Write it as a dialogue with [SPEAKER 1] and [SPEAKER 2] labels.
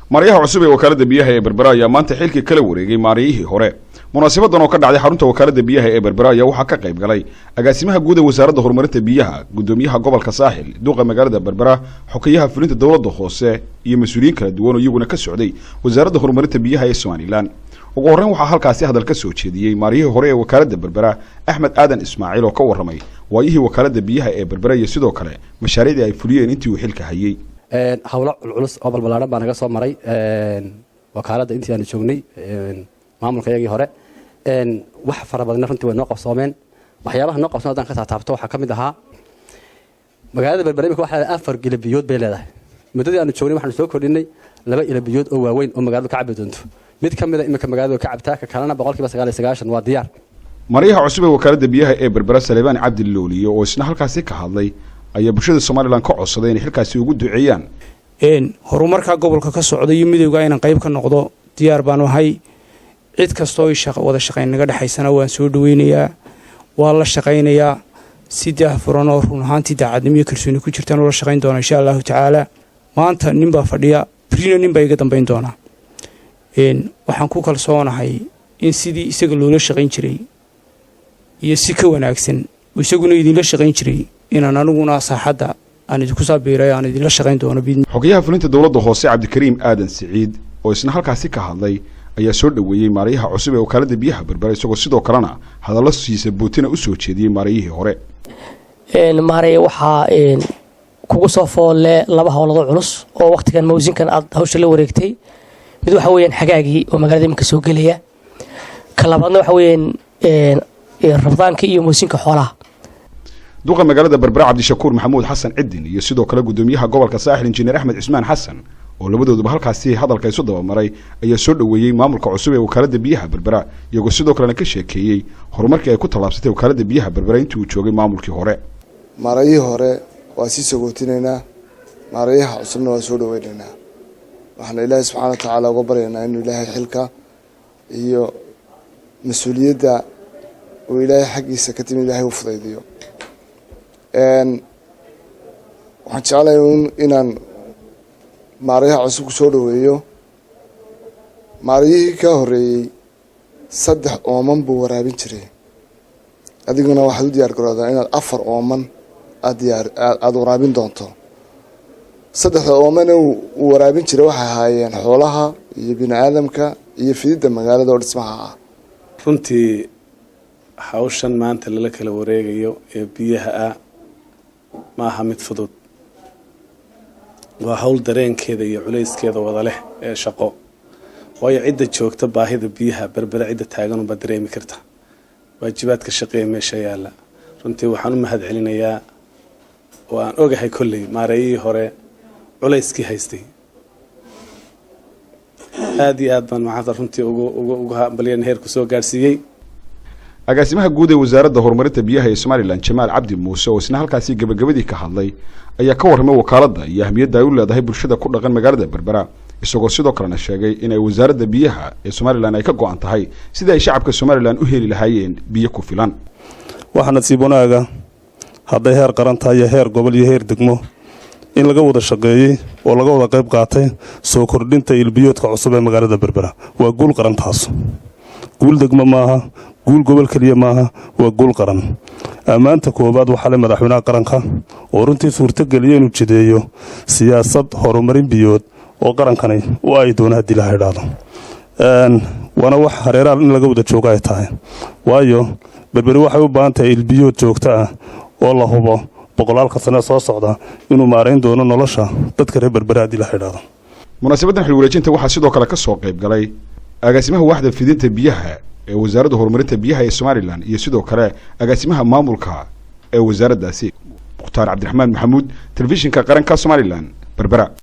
[SPEAKER 1] Maariyaha cusub ee wakaalada biyaha ee Berbera ayaa maanta xilkii kala wareegay maariyihii hore. Munaasabadan oo ka dhacday xarunta wakaalada biyaha ee Berbera ayaa waxaa ka qayb galay agaasimaha guud ee wasaaradda horumarinta biyaha, gudoomiyaha gobolka Saaxil, duqa magaalada Berbera, xogeyaha fulinta dawladda hoose iyo mas'uuliyiin kala duwan oo iyaguna ka socday wasaaradda horumarinta biyaha ee Somaliland. ugu horreyn waxaa halkaasi hadal ka soo jeediyay maariyihii hore ee wakaalada Berbera, Axmed Aadan Ismaaciil oo ka warramay waayihii wakaalada biyaha ee Berbera iyo sidoo kale mashaariicdii ay fuliyeen intii uu xilka hayay.
[SPEAKER 2] hawlo culus oo balbalaaran baan naga soo maray wakaalada intii aan joognay maamulkayagii hore wax fara badan runtii way noo qabsoomeen waxyaabaha noo qabsoon hadaan ka taabto waxa kamid ahaa magaalada Berbera imika waxa 4 gilbiyood bay leedahay muddadii aan joognay waxaan soo kordhinay 2 gilbiyood oo waaweyn oo magaalada ka cabi doonto mid kamid ah imika magaalada ka cabtaa ka kalena 99% waa diyaar.
[SPEAKER 1] Maariyaha cusub ee wakaalada biyaha ee Berbera Salebaan Cabdi Looliyo oo isna halkaasi ka hadlay ayaa bulshada Somaliland ka codsaday in xilkaasi ugu duceeyaan
[SPEAKER 3] horumarka gobolka ka socda iyo midowga inaan qayb ka noqdo diyaar baan ahay cid kasto oo wada shaqayn naga dhaxaysana waan soo dhaweynayaa waa la shaqaynayaa si daahfuran oo run ahaantii daacadnimo iyo kalsooni ku jirtaan oo la shaqayn doona insha Allah taala maanta nin baa fadhiya brino nin baa iga dambeyn doona waxaan ku kalsoonahay in sidii isaga loola shaqayn jiray iyo si ka wanaagsan isaguna idin la shaqayn jiray inaan aniguna saaxadda aan idinku saabiiray aan idin la shaqayn doono.
[SPEAKER 1] xogeyaha fulinta dawladda hoose Cabdikariim Aadan Siciid oo isna halkaasi ka hadlay ayaa soo dhaweeyay maariyaha cusub ee wakaalada biyaha Berbera isagoo sidoo kalena hadallo siisa bootina u soo jeediyay maariyihii hore.
[SPEAKER 4] maariye waxa kugu soo foole laba hawlado culus oo waqtigan mawsinkan aad hawsha la wareegtay mid waxa weeyaan xagaagii oo magaalada imka soo galaya ka labaadna waxa weeyaan rabdaanka iyo mawsinka xoolaha.
[SPEAKER 1] duqa magaalada Berbera Cabdishakuur Maxamuud Xasan Cidin iyo sidoo kale gudoomiyaha gobolka Saaxil Injineer Axmed Cismaan Xasan oo labadooduba halkaasi hadalka isu daba maray ayaa soo dhaweeyay maamulka cusub ee wakaalada biyaha Berbera iyagoo sidoo kale ka sheekeeyay horumarkii ay ku talaabsatay wakaalada biyaha Berbera intii uu joogay maamulkii hore.
[SPEAKER 5] maarayihii hore waa sii sagootineynaa maarayaha cusubna waa soo dhaweynaynaa waxaan Ilaahay subxaanahu wa ta'aala uga baryaynaa inuu Ilaahay xilka iyo mas'uuliyadda oo Ilaahay xaqiisa ka timid Ilaahay u fudaydiyo. waxaan jeclahay inaan maarayaha cusub ku soo dhaweeyo maarayihii ka horeeyay 3 ooman buu waraabin jiray adiguna waxaad u diyaar garoodaa inaad 4 ooman aad waraabin doonto 3 ooman uu waraabin jiray waxay ahaayeen xoolaha iyo bini'aadamka iyo fidida magaalada oo dhismaha ah.
[SPEAKER 6] runtii hawshan maanta la kala wareegayo ee biyaha maaha mid fudud waa hawl dareenkeeda iyo culeyskeeda wada leh ee shaqo waayo cidda joogta baahida biyaha Berbera cidda taagan oo dareemi karta waajibaadka shaqeeya meesha yaala runtii waxaan u mahad celinayaa oo aan ogahay kulli maarayihii hore culeyskii haystay aad iyo aad baan maxaa runtii ugu hambaliyeen heerku soo gaarsiiyay.
[SPEAKER 1] agaasimaha guud ee wasaaradda horumarinta biyaha ee Somaliland Jamaal Cabdi Muuse oo isna halkaasi gabagabadii ka hadlay ayaa ka warramay wakaaladda iyo ahmiyadda ay u leedahay bulshada ku dhaqan magaalada Berbera isagoo sidoo kalena sheegay in ay wasaaradda biyaha ee Somaliland ay ka go'an tahay sidii ay shacabka Somaliland u heli lahaayeen biyo ku filan.
[SPEAKER 7] waxaana siibonaaga hadday heer qaran tahay heer gobol iyo heer degmo in laga wada shaqeeyay oo laga wada qayb qaatay soo kordhinta ilbiyoodka cusub ee magaalada Berbera waa guul qaran taas guul degmo maaha guul gobol kaliya maaha waa guul qaran. amaanta koobaad waxa la madaxweynaha qaranka oo runtii suurtageliyay inuu jideeyo siyaasad horumarin biyood oo qarankani oo ay doonaa hadii la xidhaado wana wax hareeraha in laga wada joogo ay tahay waayo Berbera waxay u baahan tahay ilbiyood joogto ah oo la hubo boqolaalka sano soo socda inuu maareyn doono nolosha dadka reer Berbera hadii la xidhaado.
[SPEAKER 1] munaasabadan xil wareejinta waxaa sidoo kale ka soo qayb galay agaasimaha waaxda fidinta biyaha ee wasaaradda horumarinta biyaha ee Somaliland iyo sidoo kale agaasimaha maamulka ee wasaaraddaasi Mukhtaar Cabdiraxmaan Maxamuud telefishinka qaranka Somaliland Berbera.